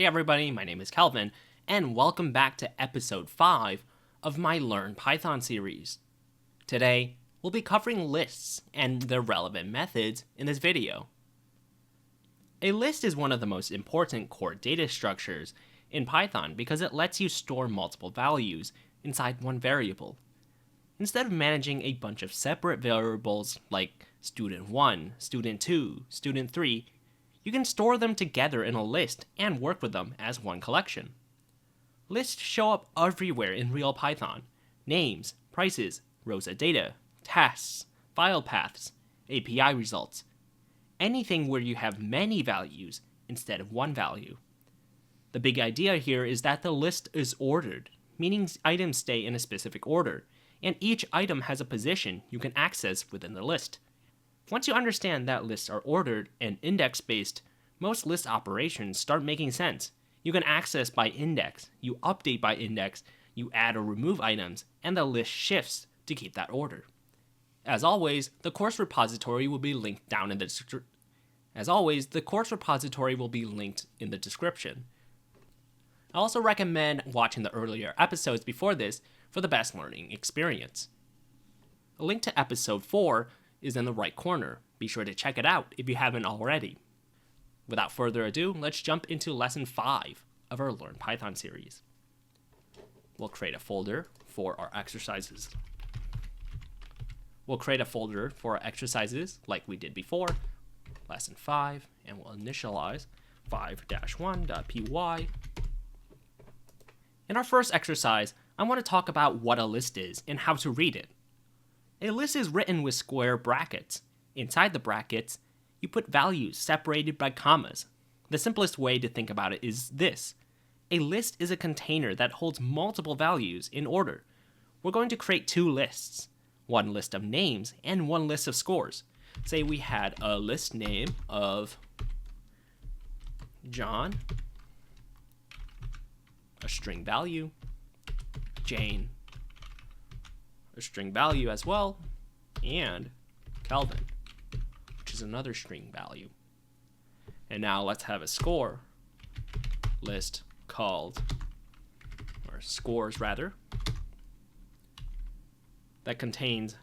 Hey everybody, my name is Kelvin, and welcome back to episode 5 of my Learn Python series. Today, we'll be covering lists and their relevant methods in this video. A list is one of the most important core data structures in Python because it lets you store multiple values inside one variable. Instead of managing a bunch of separate variables like student1, student2, student3, you can store them together in a list and work with them as one collection. Lists show up everywhere in real Python: names, prices, rows of data, tasks, file paths, API results. Anything where you have many values instead of one value. The big idea here is that the list is ordered, meaning items stay in a specific order, and each item has a position you can access within the list. Once you understand that lists are ordered and index-based, most list operations start making sense. You can access by index, you update by index, you add or remove items, and the list shifts to keep that order. As always, the course repository will be linked down in the description. I also recommend watching the earlier episodes before this for the best learning experience. A link to episode 4 is in the right corner. Be sure to check it out if you haven't already. Without further ado, let's jump into lesson 5 of our Learn Python series. We'll create a folder for our exercises. Like we did before, lesson 5, and we'll initialize 5-1.py. In our first exercise, I want to talk about what a list is and how to read it. A list is written with square brackets. Inside the brackets, you put values separated by commas. The simplest way to think about it is this. A list is a container that holds multiple values in order. We're going to create two lists, one list of names and one list of scores. Say we had a list name of John, a string value, Jane, a string value as well, and Kelvin, which is another string value. And now let's have a score list called, or scores rather, that contains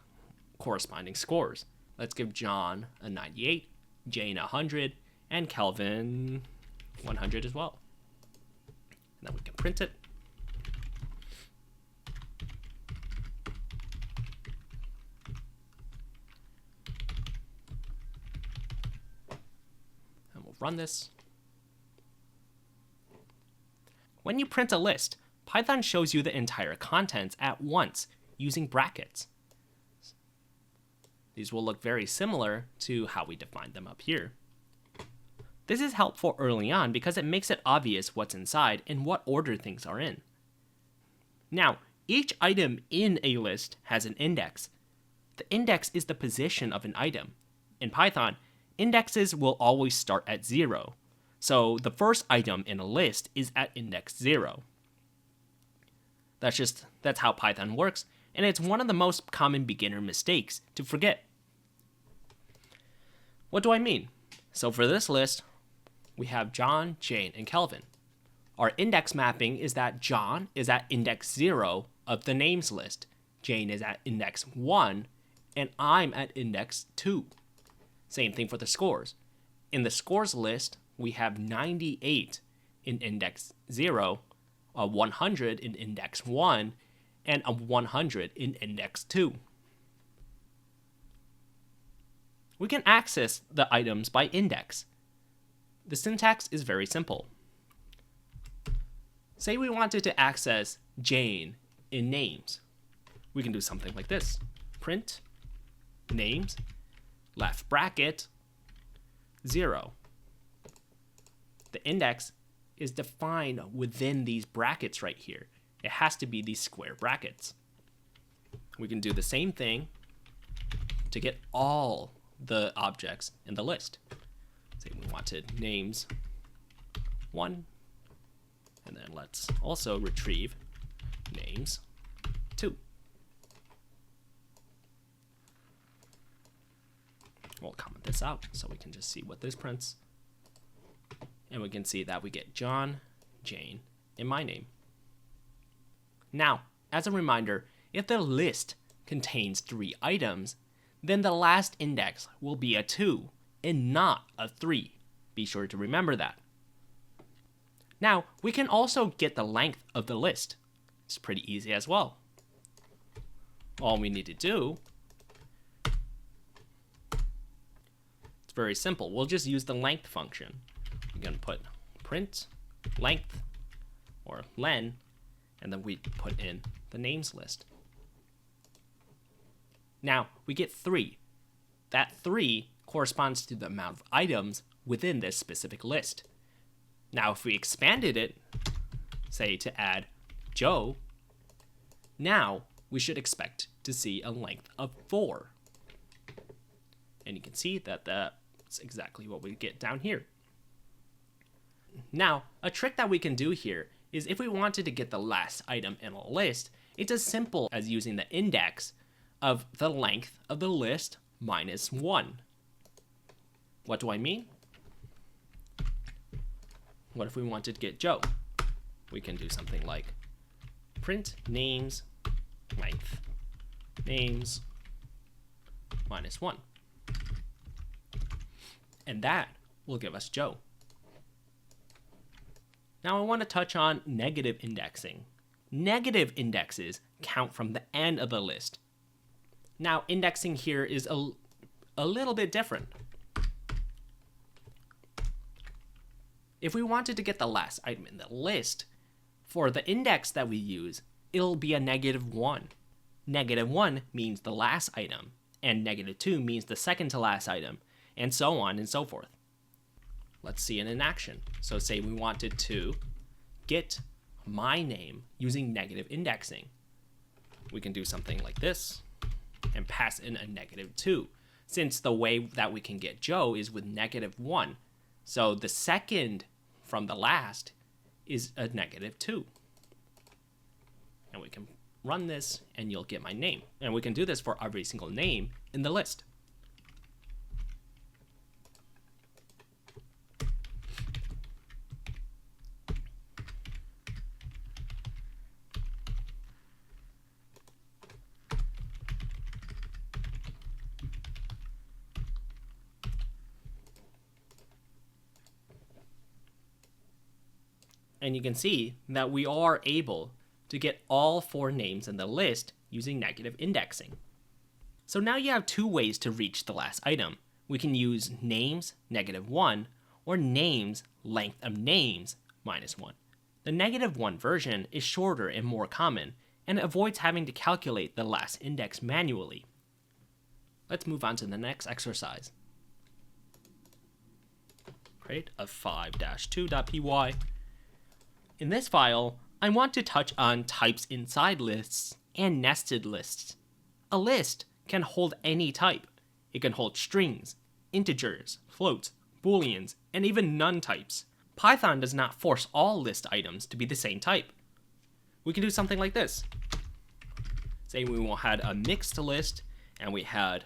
corresponding scores. Let's give John a 98, Jane a 100, and Kelvin 100 as well. And then we can print it. And we'll run this. When you print a list, Python shows you the entire contents at once using brackets. These will look very similar to how we defined them up here. This is helpful early on because it makes it obvious what's inside and what order things are in. Now, each item in a list has an index. The index is the position of an item. In Python, indexes will always start at 0. So the first item in a list is at index 0. That's how Python works, and it's one of the most common beginner mistakes to forget. What do I mean? So for this list, we have John, Jane, and Kelvin. Our index mapping is that John is at index 0 of the names list, Jane is at index 1, and I'm at index 2. Same thing for the scores. In the scores list, we have 98 in index 0, a 100 in index 1, and a 100 in index 2. We can access the items by index. The syntax is very simple. Say we wanted to access Jane in names. We can do something like this. Print names, left bracket, 0. The index is defined within these brackets right here. It has to be these square brackets. We can do the same thing to get all the objects in the list. Say we wanted names 1, and then let's also retrieve names 2. We'll comment this out so we can just see what this prints. And we can see that we get John, Jane in my name. Now, as a reminder, if the list contains 3 items, then the last index will be a 2 and not a 3. Be sure to remember that. Now, we can also get the length of the list. It's pretty easy as well. All we need to do, it's very simple. We'll just use the length function. We're going to put print length, or len, and then we put in the names list. Now, we get 3. That 3 corresponds to the amount of items within this specific list. Now, if we expanded it, say to add Joe, now we should expect to see a length of 4. And you can see that that's exactly what we get down here. Now, a trick that we can do here is if we wanted to get the last item in a list, it's as simple as using the index of the length of the list minus 1. What do I mean? What if we wanted to get Joe? We can do something like print names length names minus 1. And that will give us Joe. Now I want to touch on negative indexing. Negative indexes count from the end of the list. Now indexing here is a little bit different. If we wanted to get the last item in the list, for the index that we use, it'll be a -1. -1 means the last item, and -2 means the second to last item, and so on and so forth. Let's see it in action. So say we wanted to get my name using negative indexing. We can do something like this and pass in a -2, since the way that we can get Joe is with -1. So the second from the last is a -2. And we can run this and you'll get my name. And we can do this for every single name in the list. And you can see that we are able to get all 4 names in the list using negative indexing. So now you have 2 ways to reach the last item. We can use names -1 or names length of names -1. The -1 version is shorter and more common and avoids having to calculate the last index manually. Let's move on to the next exercise. Create a 5-2.py. In this file, I want to touch on types inside lists and nested lists. A list can hold any type. It can hold strings, integers, floats, booleans, and even none types. Python does not force all list items to be the same type. We can do something like this. Say we had a mixed list and we had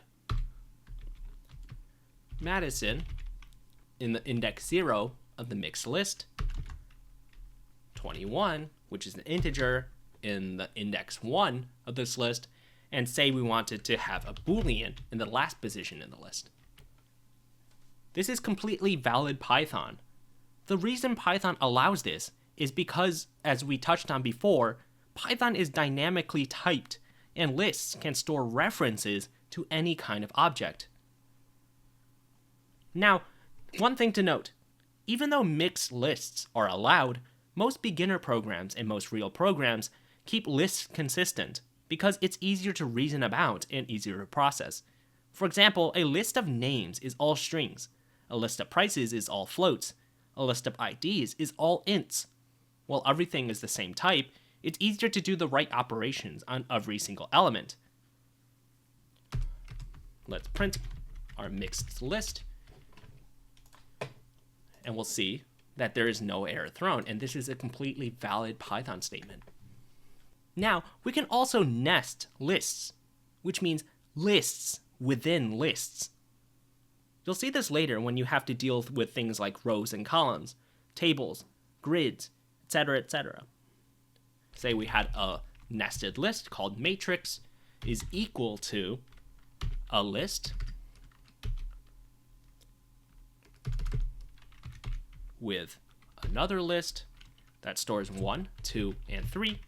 Madison in the index 0 of the mixed list, 21, which is an integer, in the index 1 of this list, and say we wanted to have a boolean in the last position in the list. This is completely valid Python. The reason Python allows this is because, as we touched on before, Python is dynamically typed, and lists can store references to any kind of object. Now, one thing to note, even though mixed lists are allowed, most beginner programs and most real programs keep lists consistent because it's easier to reason about and easier to process. For example, a list of names is all strings, a list of prices is all floats, a list of IDs is all ints. While everything is the same type, it's easier to do the right operations on every single element. Let's print our mixed list, and we'll see that there is no error thrown, and this is a completely valid Python statement. Now, we can also nest lists, which means lists within lists. You'll see this later when you have to deal with things like rows and columns, tables, grids, etc., etc. Say we had a nested list called matrix is equal to a list with another list that stores 1, 2, and 3,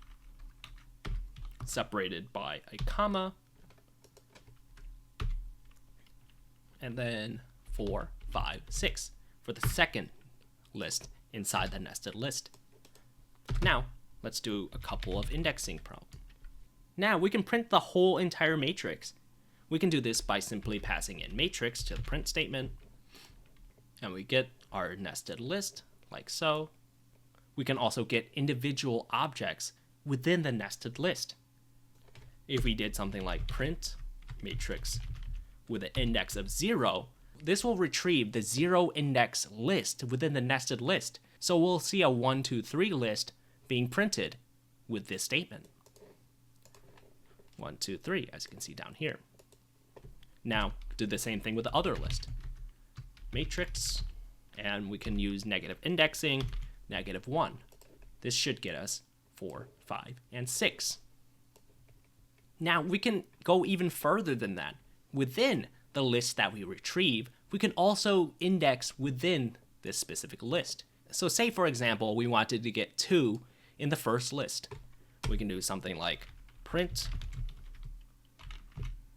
separated by a comma, and then 4, 5, 6 for the second list inside the nested list. Now, let's do a couple of indexing problems. Now, we can print the whole entire matrix. We can do this by simply passing in matrix to the print statement, and we get our nested list, like so. We can also get individual objects within the nested list. If we did something like print matrix with an index of 0, this will retrieve the 0 index list within the nested list. So we'll see a 1, 2, 3 list being printed with this statement. 1, 2, 3, as you can see down here. Now, do the same thing with the other list. Matrix, and we can use negative indexing, -1. This should get us 4, 5, and 6. Now, we can go even further than that. Within the list that we retrieve, we can also index within this specific list. So say, for example, we wanted to get 2 in the first list. We can do something like print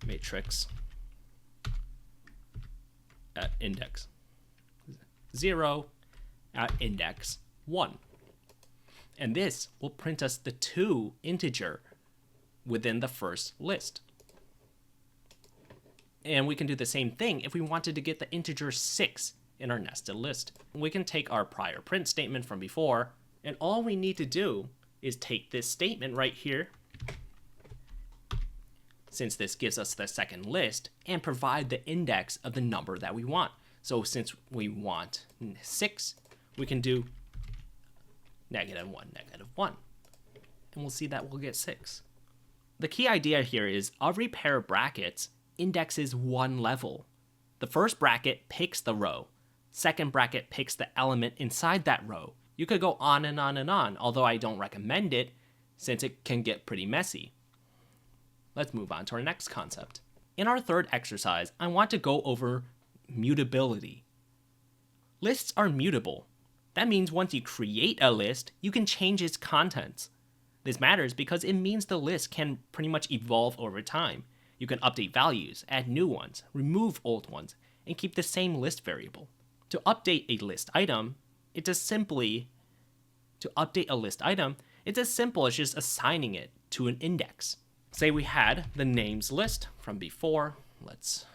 matrix at index 0 at index 1. And this will print us the 2 integer within the first list. And we can do the same thing if we wanted to get the integer 6 in our nested list. We can take our prior print statement from before, and all we need to do is take this statement right here, since this gives us the second list, and provide the index of the number that we want. So since we want 6, we can do -1, -1. And we'll see that we'll get 6. The key idea here is every pair of brackets indexes one level. The first bracket picks the row. Second bracket picks the element inside that row. You could go on and on and on, although I don't recommend it since it can get pretty messy. Let's move on to our next concept. In our third exercise, I want to go over mutability. Lists are mutable. That means once you create a list, you can change its contents. This matters because it means the list can pretty much evolve over time. You can update values, add new ones, remove old ones, and keep the same list variable. To update a list item, it's as simple as just assigning it to an index. Say we had the names list from before. Let's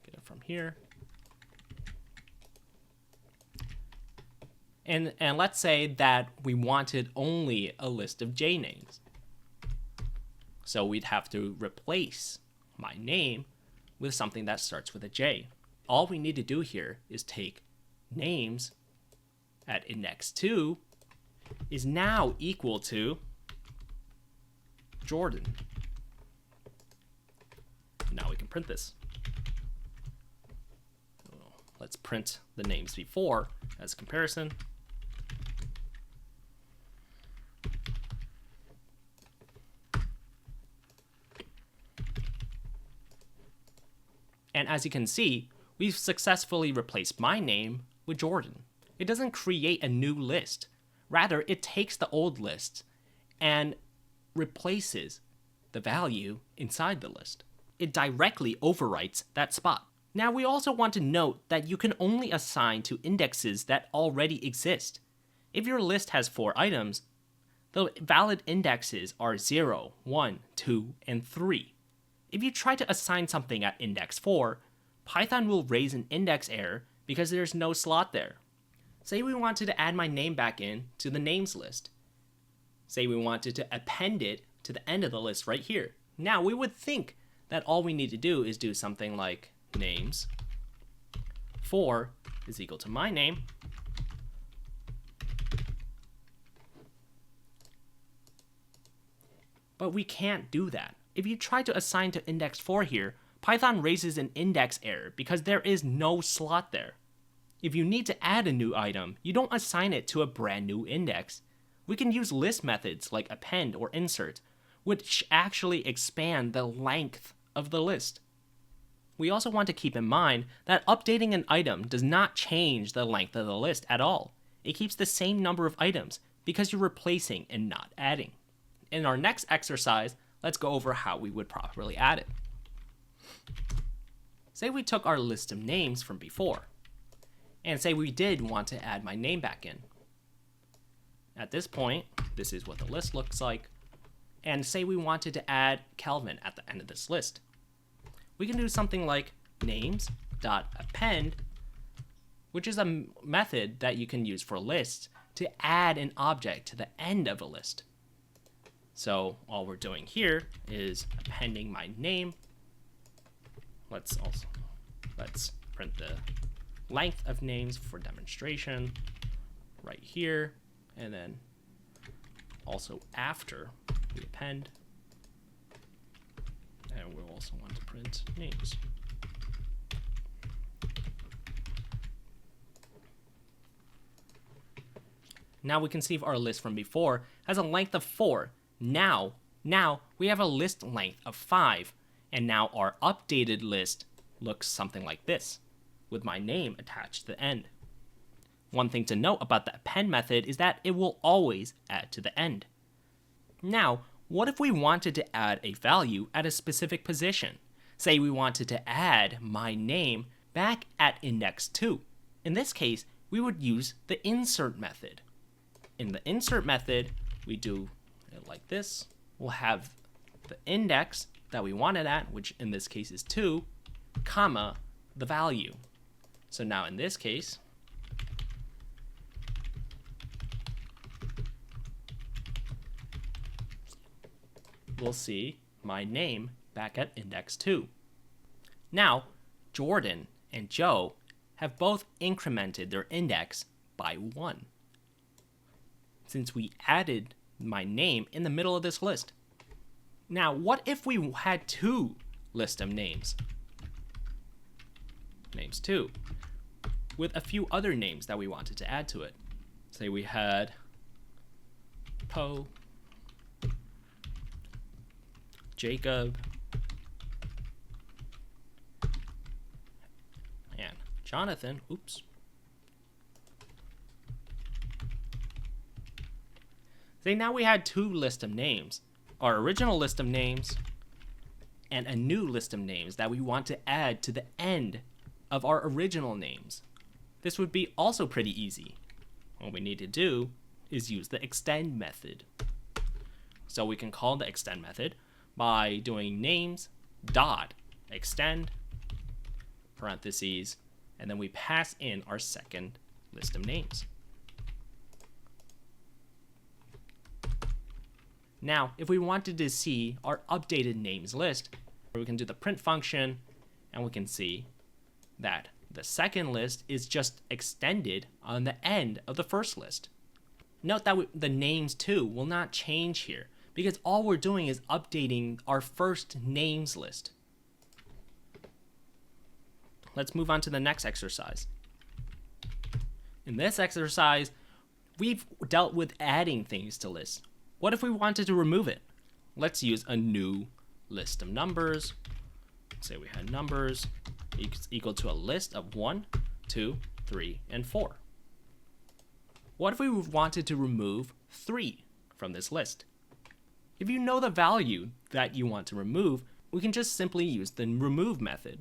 get it from here. And let's say that we wanted only a list of J names. So we'd have to replace my name with something that starts with a J. All we need to do here is take names at index 2 is now equal to Jordan. Now we can print this. Let's print the names before as comparison. And as you can see, we've successfully replaced my name with Jordan. It doesn't create a new list. Rather, it takes the old list and replaces the value inside the list. It directly overwrites that spot. Now, we also want to note that you can only assign to indexes that already exist. If your list has 4 items, the valid indexes are 0, 1, 2, and 3. If you try to assign something at index 4, Python will raise an index error because there's no slot there. Say we wanted to add my name back in to the names list. Say we wanted to append it to the end of the list right here. Now, we would think that all we need to do is do something like names 4 is equal to my name, but we can't do that. If you try to assign to index 4 here, Python raises an index error because there is no slot there. If you need to add a new item, you don't assign it to a brand new index. We can use list methods like append or insert, which actually expand the length of the list. We also want to keep in mind that updating an item does not change the length of the list at all. It keeps the same number of items because you're replacing and not adding. In our next exercise, let's go over how we would properly add it. Say we took our list of names from before, and say we did want to add my name back in. At this point, this is what the list looks like, and say we wanted to add Kelvin at the end of this list. We can do something like names.append, which is a method that you can use for lists to add an object to the end of a list. So all we're doing here is appending my name. Let's print the length of names for demonstration right here, and then also after we append, and we'll also want to print names. Now we can see if our list from before has a length of 4. Now we have a list length of 5, and now our updated list looks something like this, with my name attached to the end. One thing to note about the append method is that it will always add to the end. Now, what if we wanted to add a value at a specific position? Say we wanted to add my name back at index 2. In this case, we would use the insert method. In the insert method, we do it like this. We'll have the index that we want it at, which in this case is 2, comma, the value. So now in this case, we'll see my name back at index 2. Now, Jordan and Joe have both incremented their index by 1, since we added my name in the middle of this list. Now, what if we had 2 list of names? Names 2, with a few other names that we wanted to add to it. Say we had Poe, Jacob, and Jonathan. Oops. Say now we had 2 lists of names, our original list of names and a new list of names that we want to add to the end of our original names. This would be also pretty easy. All we need to do is use the extend method. So we can call the extend method by doing names dot extend parentheses, and then we pass in our second list of names. Now, if we wanted to see our updated names list, we can do the print function, and we can see that the second list is just extended on the end of the first list. Note that the names too will not change here, because all we're doing is updating our first names list. Let's move on to the next exercise. In this exercise, we've dealt with adding things to lists. What if we wanted to remove it? Let's use a new list of numbers. Say we had numbers equal to a list of 1, 2, 3, and 4. What if we wanted to remove 3 from this list? If you know the value that you want to remove, we can just simply use the remove method.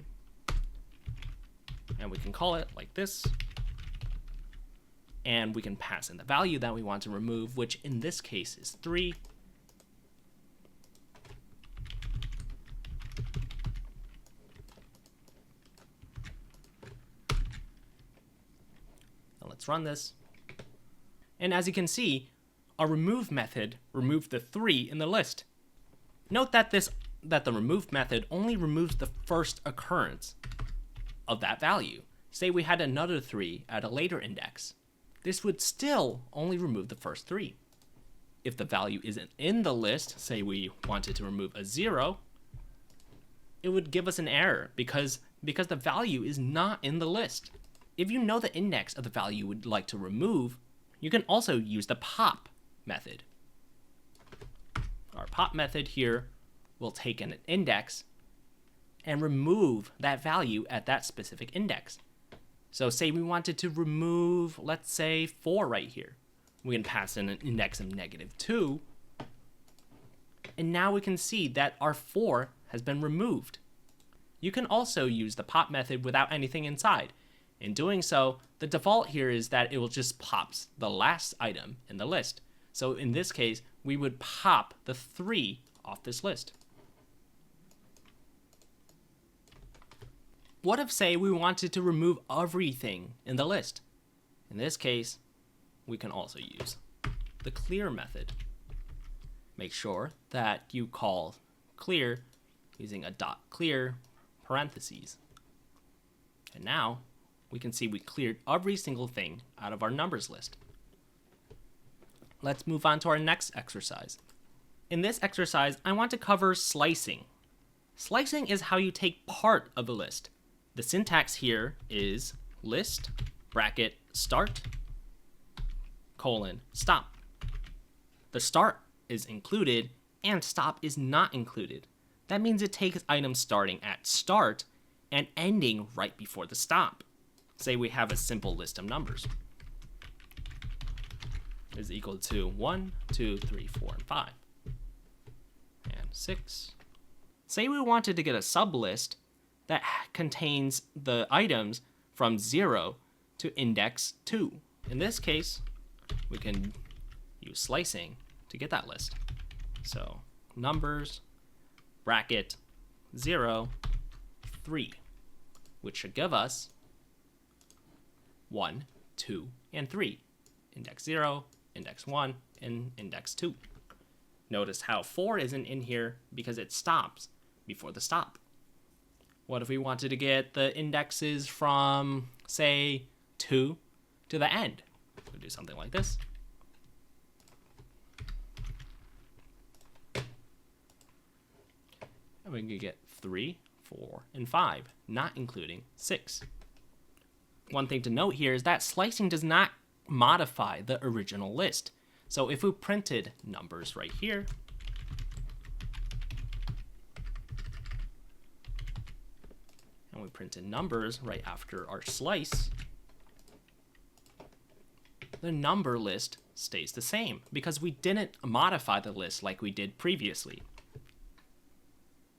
And we can call it like this. And we can pass in the value that we want to remove, which in this case is 3. Now let's run this. And as you can see, our remove method removed the 3 in the list. Note that the remove method only removes the first occurrence of that value. Say we had another 3 at a later index. This would still only remove the first 3. If the value isn't in the list, say we wanted to remove a 0, it would give us an error because the value is not in the list. If you know the index of the value you would like to remove, you can also use the pop method. Our pop method here will take an index and remove that value at that specific index. So say we wanted to remove, let's say, 4 right here. We can pass in an index of -2, and now we can see that our 4 has been removed. You can also use the pop method without anything inside. In doing so, the default here is that it will just pops the last item in the list. So in this case, we would pop the 3 off this list. What if, say, we wanted to remove everything in the list? In this case, we can also use the clear method. Make sure that you call clear using a .clear parentheses. And now we can see we cleared every single thing out of our numbers list. Let's move on to our next exercise. In this exercise, I want to cover slicing. Slicing is how you take part of a list. The syntax here is list, bracket, start, colon, stop. The start is included and stop is not included. That means it takes items starting at start and ending right before the stop. Say we have a simple list of numbers. Is equal to 1, 2, 3, 4, and 5. And 6. Say we wanted to get a sublist that contains the items from 0 to index 2. In this case, we can use slicing to get that list. So numbers, bracket, 0, 3, which should give us 1, 2, and 3. Index 0, index 1, and index 2. Notice how 4 isn't in here because it stops before the stop. What if we wanted to get the indexes from, say, 2 to the end? We'll do something like this. And we can get 3, 4, and 5, not including 6. One thing to note here is that slicing does not modify the original list. So if we printed numbers right here, and we printed numbers right after our slice, the number list stays the same because we didn't modify the list like we did previously.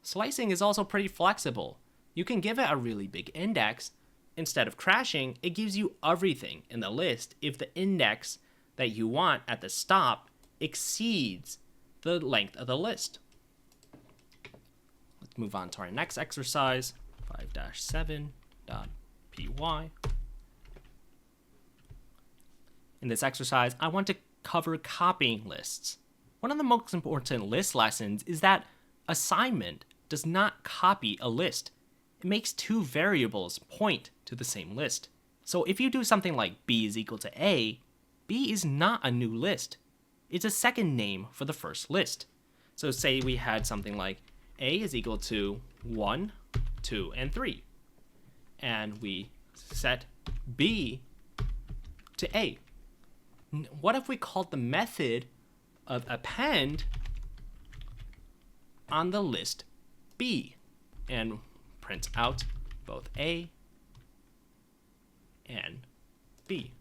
Slicing is also pretty flexible. You can give it a really big index. Instead of crashing, it gives you everything in the list if the index that you want at the stop exceeds the length of the list. Let's move on to our next exercise, 5-7.py. In this exercise, I want to cover copying lists. One of the most important list lessons is that assignment does not copy a list. It makes two variables point to the same list. So if you do something like b is equal to a, b is not a new list. It's a second name for the first list. So say we had something like a is equal to 1, 2, and 3. And we set b to a. What if we called the method of append on the list b and print out both a and b?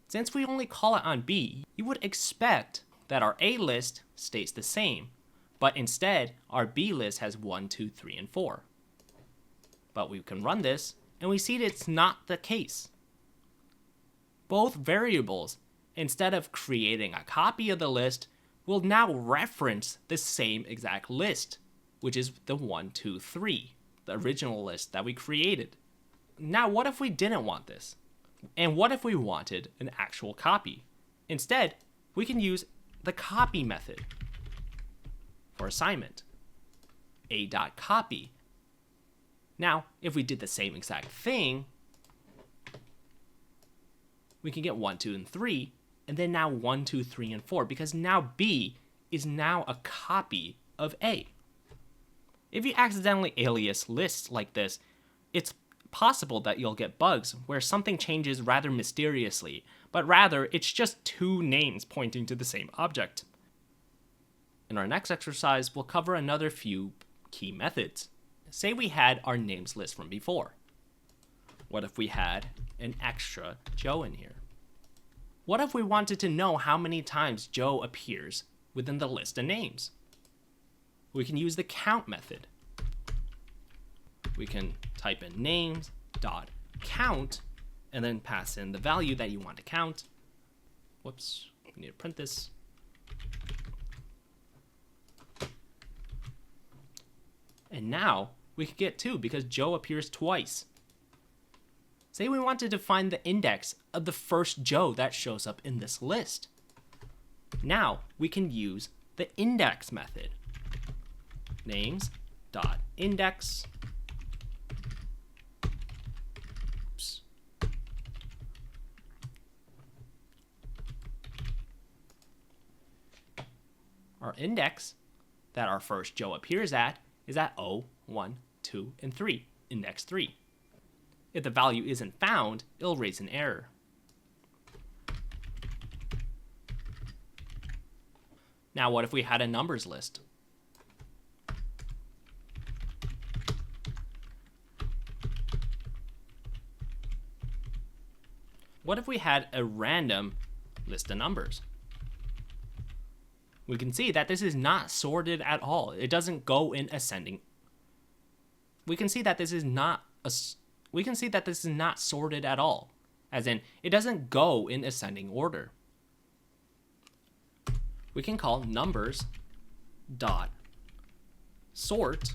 Since we only call it on b, you would expect that our a list stays the same, but instead our b list has 1, 2, 3, and 4. But we can run this and we see that it's not the case. Both variables, instead of creating a copy of the list, will now reference the same exact list, which is the 1, 2, 3, the original list that we created. Now, what if we didn't want this? And what if we wanted an actual copy? Instead, we can use the copy method for assignment, a.copy. Now, if we did the same exact thing, we can get 1, 2, and 3, and then now 1, 2, 3, and 4, because now b is now a copy of a. If you accidentally alias lists like this, it's possible that you'll get bugs where something changes rather mysteriously, but rather it's just two names pointing to the same object. In our next exercise, we'll cover another few key methods. Say we had our names list from before. What if we had an extra Joe in here? What if we wanted to know how many times Joe appears within the list of names? We can use the count method. We can type in names.count and then pass in the value that you want to count. Whoops, we need to print this. And now we could get 2 because Joe appears twice. Say we wanted to find the index of the first Joe that shows up in this list. Now we can use the index method. Names.index. Our index that our first Joe appears at is at 0, 1, 2, and 3, index 3. If the value isn't found, it'll raise an error. Now what if we had a numbers list? What if we had a random list of numbers? We can see that this is not sorted at all. It doesn't go in ascending. We can see that this is not sorted at all. As in, it doesn't go in ascending order. We can call numbers dot sort,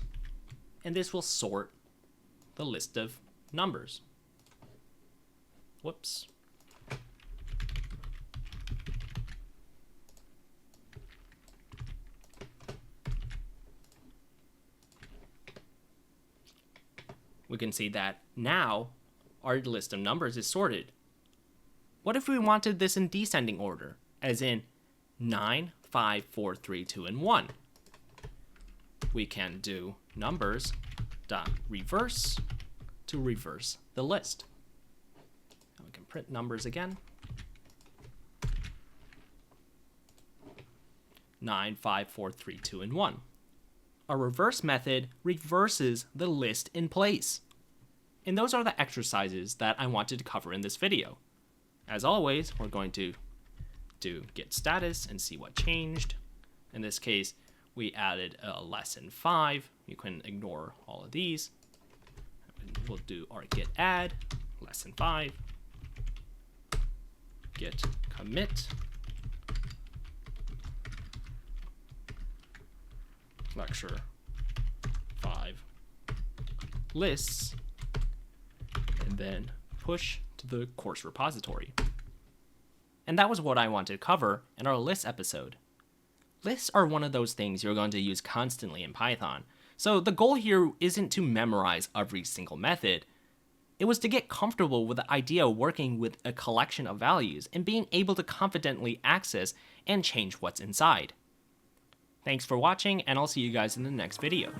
and this will sort the list of numbers. Whoops. We can see that now our list of numbers is sorted. What if we wanted this in descending order, as in 9, 5, 4, 3, 2, and 1? We can do numbers dot reverse to reverse the list. And we can print numbers again. 9, 5, 4, 3, 2, and 1. Our reverse method reverses the list in place. And those are the exercises that I wanted to cover in this video. As always, we're going to do get status and see what changed. In this case, we added a lesson 5. You can ignore all of these. We'll do our get add, lesson 5, get commit, lecture 5 lists, and then push to the course repository. And that was what I wanted to cover in our lists episode. Lists are one of those things you're going to use constantly in Python. So the goal here isn't to memorize every single method. It was to get comfortable with the idea of working with a collection of values and being able to confidently access and change what's inside. Thanks for watching, and I'll see you guys in the next video.